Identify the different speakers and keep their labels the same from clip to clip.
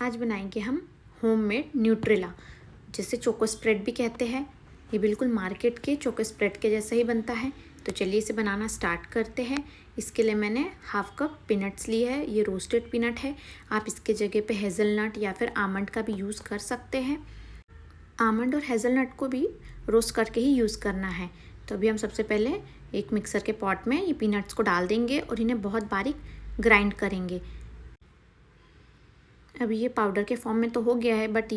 Speaker 1: आज बनाएंगे हम होममेड न्यूट्रेला, जिसे चोको स्प्रेड भी कहते हैं। ये बिल्कुल मार्केट के चोको स्प्रेड के जैसा ही बनता है। तो चलिए इसे बनाना स्टार्ट करते हैं। इसके लिए मैंने हाफ कप पीनट्स लिए है। ये रोस्टेड पीनट है। आप इसके जगह पे हेज़लनट या फिर आमंड का भी यूज़ कर सकते हैं। आमंड और हेज़लनट को भी रोस्ट करके ही यूज़ करना है। तो अभी हम सबसे पहले एक मिक्सर के पॉट में ये पीनट्स को डाल देंगे और इन्हें बहुत बारीक ग्राइंड करेंगे। अभी ये पाउडर के फॉर्म में तो हो गया है, बट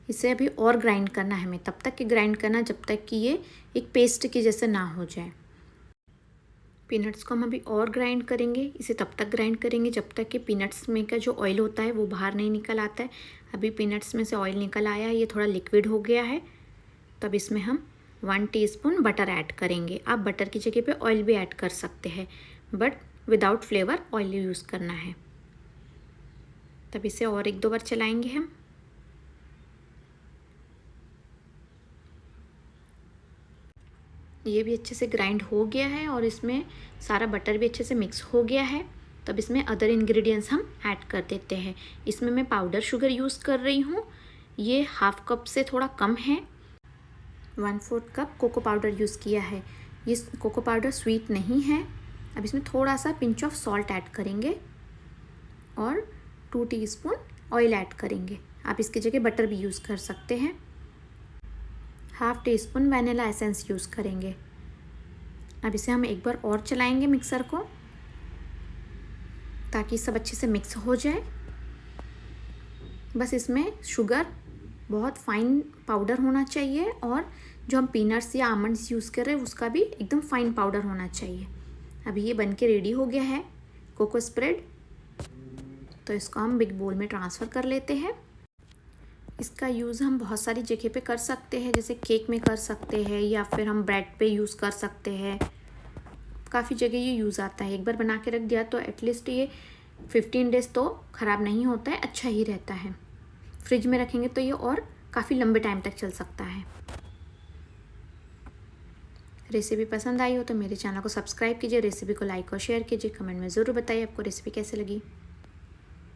Speaker 1: इसे अभी और ग्राइंड करना है हमें। तब तक कि ग्राइंड करना जब तक कि ये एक पेस्ट के जैसे ना हो जाए। पीनट्स को हम अभी और ग्राइंड करेंगे। इसे तब तक ग्राइंड करेंगे जब तक कि पीनट्स में का जो ऑयल होता है वो बाहर नहीं निकल आता है। अभी पीनट्स में से ऑयल निकल आया है, ये थोड़ा लिक्विड हो गया है। तब इसमें हम 1 टीस्पून बटर ऐड करेंगे। आप बटर की जगह पे ऑयल भी ऐड कर सकते हैं, but without flavour oil use करना है। तब इसे और 1-2 बार चलाएंगे हम। ये भी अच्छे से ग्राइंड हो गया है और इसमें सारा बटर भी अच्छे से मिक्स हो गया है। तब इसमें अदर इंग्रेडिएंट्स हम ऐड कर देते हैं। इसमें मैं पाउडर शुगर यूज़ कर रही हूँ। ये हाफ कप से थोड़ा कम है। 1/4 कप कोको पाउडर यूज़ किया है। ये कोको पाउडर स्वीट नहीं है। अब इसमें थोड़ा सा पिंच ऑफ सॉल्ट ऐड करेंगे और 2 टीस्पून ऑयल ऐड करेंगे। आप इसकी जगह बटर भी यूज़ कर सकते हैं। Half teaspoon vanilla essence use करेंगे। अब इसे हम एक बार और चलाएंगे मिक्सर को, ताकि सब अच्छे से मिक्स हो जाए। बस इसमें शुगर बहुत फाइन पाउडर होना चाहिए और जो हम पीनट्स या आमंड्स यूज़ कर रहे हैं उसका भी एकदम फाइन पाउडर होना चाहिए। अभी ये बनके रेडी हो गया है कोको स्प्रेड। तो इसको हम बिग बोल में ट्रांसफ़र कर लेते हैं। इसका यूज़ हम बहुत सारी जगह पे कर सकते हैं, जैसे केक में कर सकते हैं या फिर हम ब्रेड पे यूज़ कर सकते हैं। काफ़ी जगह ये यूज़ आता है। एक बार बना के रख दिया तो एटलीस्ट ये 15 डेज़ तो ख़राब नहीं होता है, अच्छा ही रहता है। फ्रिज में रखेंगे तो ये और काफ़ी लंबे टाइम तक चल सकता है। रेसिपी पसंद आई हो तो मेरे चैनल को सब्सक्राइब कीजिए, रेसिपी को लाइक और शेयर कीजिए। कमेंट में ज़रूर बताइए आपको रेसिपी कैसे लगी।